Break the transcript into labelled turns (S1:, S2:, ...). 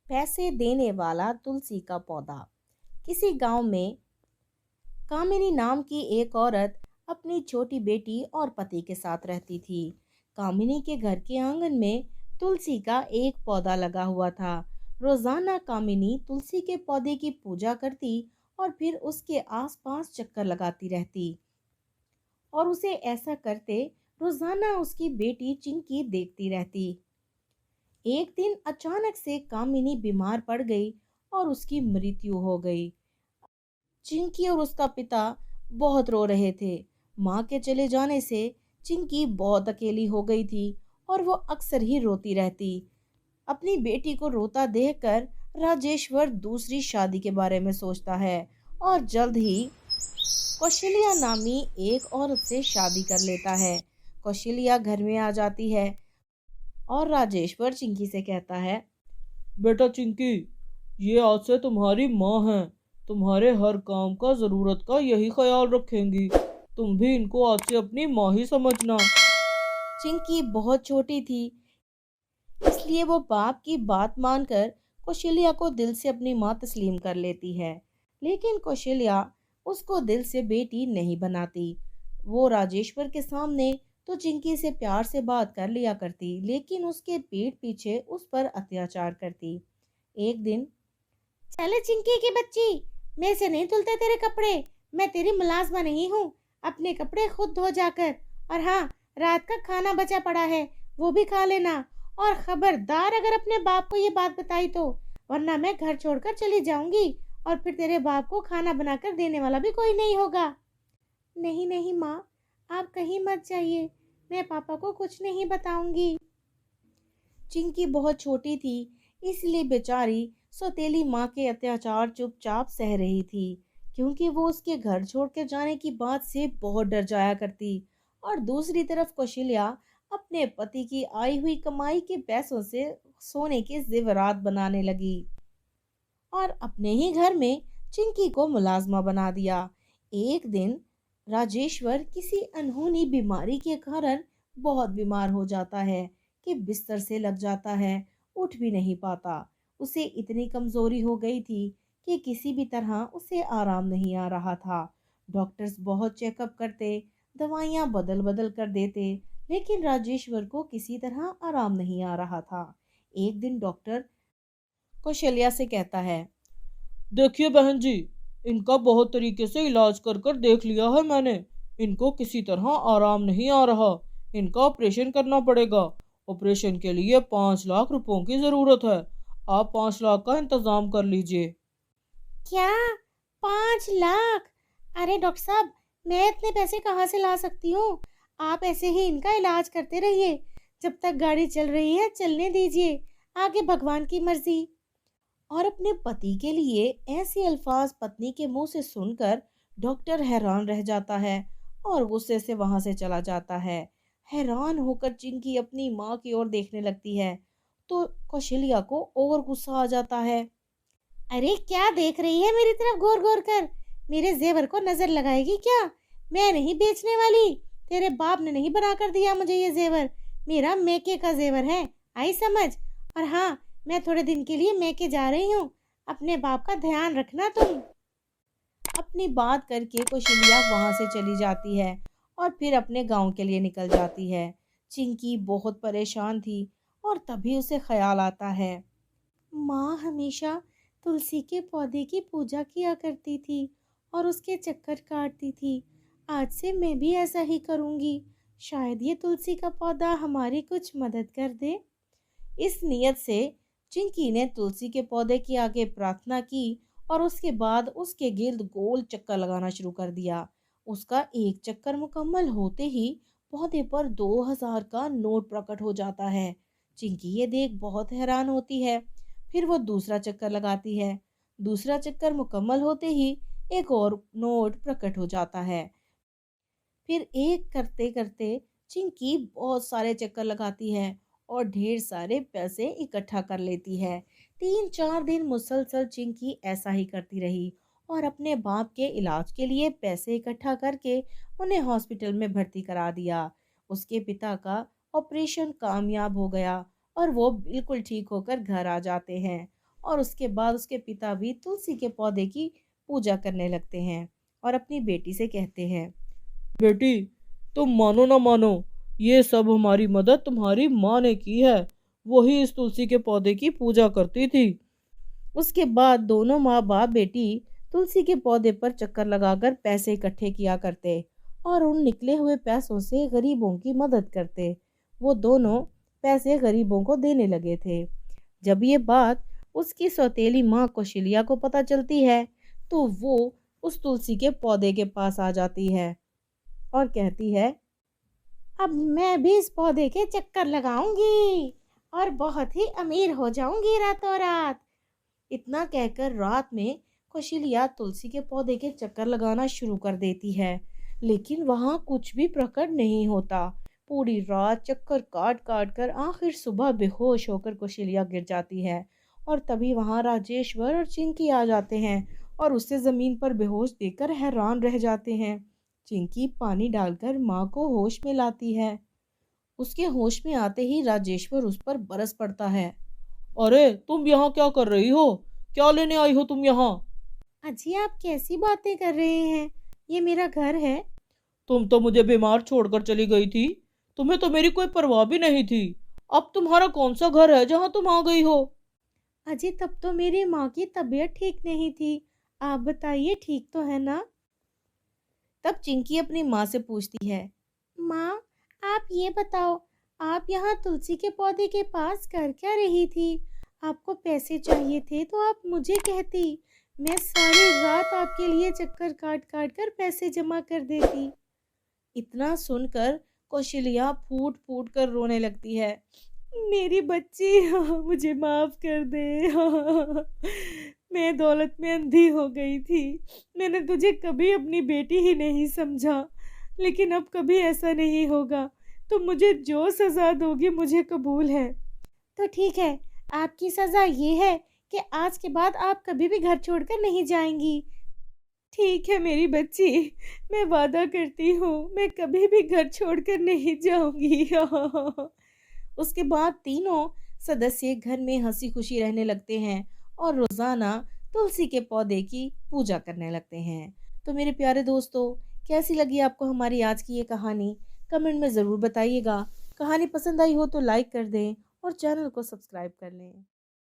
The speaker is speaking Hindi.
S1: पैसे देने वाला तुलसी का पौधा। किसी गांव में कामिनी नाम की एक औरत अपनी छोटी बेटी और पति के साथ रहती थी। कामिनी के घर के आंगन में तुलसी का एक पौधा लगा हुआ था। रोजाना कामिनी तुलसी के पौधे की पूजा करती और फिर उसके आसपास चक्कर लगाती रहती, और उसे ऐसा करते रोजाना उसकी बेटी चिंकी देखती रहती। एक दिन अचानक से कामिनी बीमार पड़ गई और उसकी मृत्यु हो गई। चिंकी और उसका पिता बहुत रो रहे थे। माँ के चले जाने से चिंकी बहुत अकेली हो गई थी और वो अक्सर ही रोती रहती। अपनी बेटी को रोता देखकर राजेश्वर दूसरी शादी के बारे में सोचता है और जल्द ही कौशल्या नामी एक औरत से शादी कर लेता है। कौशल्या घर में आ जाती है और राजेश्वर चिंकी से कहता है,
S2: बेटा चिंकी, ये आज से तुम्हारी माँ है। तुम्हारे हर काम का जरूरत का यही ख्याल रखेंगी। तुम भी इनको आज से अपनी माँ ही समझना।
S1: चिंकी बहुत छोटी थी, इसलिए वो बाप की बात मानकर कौशल्या को दिल से अपनी माँ तस्लीम कर लेती है। लेकिन कौशल्या उसको दिल से बेटी नहीं बनाती। वो राजेश्वर के सामने तो चिंकी से प्यार से बात कर लिया करती, लेकिन उसके पीठ पीछे उस पर अत्याचार करती। एक दिन, चले चिंकी की बच्ची, मेरे से नहीं धुलते तेरे कपड़े। मैं तेरी मुलाजमा नहीं हूँ। अपने कपड़े खुद धो जाकर। और हाँ, रात का खाना बचा पड़ा है, वो भी खा लेना। और खबरदार अगर अपने बाप को ये बात बताई तो, वरना मैं घर छोड़कर चली जाऊंगी और फिर तेरे बाप को खाना बनाकर देने वाला भी कोई नहीं होगा। नहीं नहीं माँ, आप कहीं मत जाइए, मैं पापा को कुछ नहीं बताऊंगी। चिंकी बहुत छोटी थी, इसलिए बेचारी सौतेली माँ के अत्याचार चुपचाप सह रही थी, क्योंकि वो उसके घर छोड़ के जाने की बात से बहुत डर जाया करती। और दूसरी तरफ कौशल्या अपने पति की आई हुई कमाई के पैसों से सोने के जेवरात बनाने लगी और अपने ही घर में चिंकी को मुलाजमा बना दिया। एक दिन राजेश्वर किसी अनहोनी बीमारी के कारण बहुत बीमार हो जाता है कि बिस्तर से लग जाता है, उठ भी नहीं पाता। उसे इतनी कमजोरी हो गई थी कि किसी भी तरह उसे आराम नहीं आ रहा था। डॉक्टर्स बहुत चेकअप करते, दवाइयां बदल बदल कर देते, लेकिन राजेश्वर को किसी तरह आराम नहीं आ रहा था। एक दिन डॉक्टर कौशल्या से कहता है,
S2: देखिए बहन जी, इनका बहुत तरीके से इलाज कर कर देख लिया है मैंने। इनको किसी तरह आराम नहीं आ रहा। इनका ऑपरेशन करना पड़ेगा। ऑपरेशन के लिए 5 लाख रुपयों की ज़रूरत है। आप 5 लाख का इंतज़ाम कर लीजिए।
S1: क्या 5 लाख? अरे डॉक्टर साहब, मैं इतने पैसे कहाँ से ला सकती हूँ? आप ऐसे ही इनका इलाज करते रहिए। जब तक गाड़ी चल रही है चलने दीजिए, आगे भगवान की मर्जी। और अपने पति के लिए ऐसे अल्फाज पत्नी के मुंह से सुनकर डॉक्टर हैरान रह जाता है और गुस्से से वहां से चला जाता है। हैरान होकर चिंकी अपनी माँ की ओर देखने लगती है तो कौशल्या को और गुस्सा आ जाता है। अरे क्या देख रही है मेरी तरफ घूर घूर कर? मेरे जेवर को नजर लगाएगी क्या? मैं नहीं बेचने वाली। तेरे बाप ने नहीं बना कर दिया मुझे ये जेवर। मेरा मैके का जेवर है, आई समझ। और हाँ, मैं थोड़े दिन के लिए मैके जा रही हूँ। अपने बाप का ध्यान रखना तुम। अपनी बात करके कौशल्या वहां से चली जाती है और फिर अपने गांव के लिए निकल जाती है। चिंकी बहुत परेशान थी और तभी उसे ख्याल आता है, माँ हमेशा तुलसी के पौधे की पूजा किया करती थी और उसके चक्कर काटती थी। आज से मैं भी ऐसा ही करूंगी। शायद ये तुलसी का पौधा हमारी कुछ मदद कर दे। इस नियत से चिंकी ने तुलसी के पौधे के आगे प्रार्थना की और उसके बाद उसके गिर्द गोल चक्कर लगाना शुरू कर दिया। उसका एक चक्कर मुकम्मल होते ही पौधे पर 2000 का नोट प्रकट हो जाता है। चिंकी ये देख बहुत हैरान होती है। फिर वो दूसरा चक्कर लगाती है। दूसरा चक्कर मुकम्मल होते ही एक और नोट प्रकट हो जाता है। फिर एक करते करते चिंकी बहुत सारे चक्कर लगाती है और ढेर सारे पैसे इकट्ठा कर लेती है। 3-4 दिन मुसलसल चिंकी ऐसा ही करती रही और अपने बाप के इलाज के लिए पैसे इकट्ठा करके उन्हें हॉस्पिटल में भर्ती करा दिया। उसके पिता का ऑपरेशन कामयाब हो गया और वो बिल्कुल ठीक होकर घर आ जाते हैं और उसके बाद उसके पिता भी तुलसी के पौधे की पूजा करने लगते हैं और अपनी बेटी से कहते हैं,
S2: बेटी, तुम मानो ना मानो, ये सब हमारी मदद तुम्हारी माँ ने की है। वही इस तुलसी के पौधे की पूजा करती थी।
S1: उसके बाद दोनों माँ बाप बेटी तुलसी के पौधे पर चक्कर लगाकर पैसे इकट्ठे किया करते और उन निकले हुए पैसों से गरीबों की मदद करते। वो दोनों पैसे गरीबों को देने लगे थे। जब ये बात उसकी सौतेली माँ कौशल्या को पता चलती है तो वो उस तुलसी के पौधे के पास आ जाती है और कहती है, अब मैं भी इस पौधे के चक्कर लगाऊंगी और बहुत ही अमीर हो जाऊंगी रातों रात। इतना कहकर रात में कौशल्या तुलसी के पौधे के चक्कर लगाना शुरू कर देती है, लेकिन वहां कुछ भी प्रकट नहीं होता। पूरी रात चक्कर काट काट कर आखिर सुबह बेहोश होकर कौशल्या गिर जाती है और तभी वहां राजेश्वर और चिंकी आ जाते हैं और उसे जमीन पर बेहोश देखकर हैरान रह जाते हैं। चिंकी पानी डालकर माँ को होश में लाती है। उसके होश में आते ही राजेश्वर उस पर बरस पड़ता है।
S2: अरे, तुम यहाँ क्या कर रही हो? क्या लेने आई हो तुम यहाँ?
S1: अजी आप कैसी बातें कर रहे हैं? ये मेरा घर है।
S2: तुम तो मुझे बीमार छोड़कर चली गई थी। तुम्हें तो मेरी कोई परवाह भी नहीं थी। अब तुम्हारा कौन सा घर है जहाँ तुम आ गई हो?
S1: अजी तब तो मेरी माँ की तबीयत ठीक नहीं थी। आप बताइए ठीक तो है ना? तब चिंकी अपनी माँ से पूछती है, माँ आप ये बताओ, आप यहाँ तुलसी के पौधे के पास कर क्या रही थी? आपको पैसे चाहिए थे तो आप मुझे कहती, मैं सारी रात आपके लिए चक्कर काट काट कर पैसे जमा कर देती। इतना सुनकर कौशल्या फूट फूट कर रोने लगती है। मेरी बच्ची, मुझे माफ कर दे। मैं दौलत में अंधी हो गई थी। मैंने तुझे कभी अपनी बेटी ही नहीं समझा, लेकिन अब कभी ऐसा नहीं होगा। तुम मुझे जो सजा दोगी मुझे कबूल है। तो ठीक है, आपकी सजा ये है कि आज के बाद आप कभी भी घर छोड़कर नहीं जाएंगी। ठीक है मेरी बच्ची, मैं वादा करती हूँ मैं कभी भी घर छोड़कर नहीं जाऊंगी। उसके बाद तीनों सदस्य घर में हंसी खुशी रहने लगते हैं और रोजाना तुलसी के पौधे की पूजा करने लगते हैं। तो मेरे प्यारे दोस्तों, कैसी लगी आपको हमारी आज की ये कहानी? कमेंट में ज़रूर बताइएगा। कहानी पसंद आई हो तो लाइक कर दें और चैनल को सब्सक्राइब कर लें।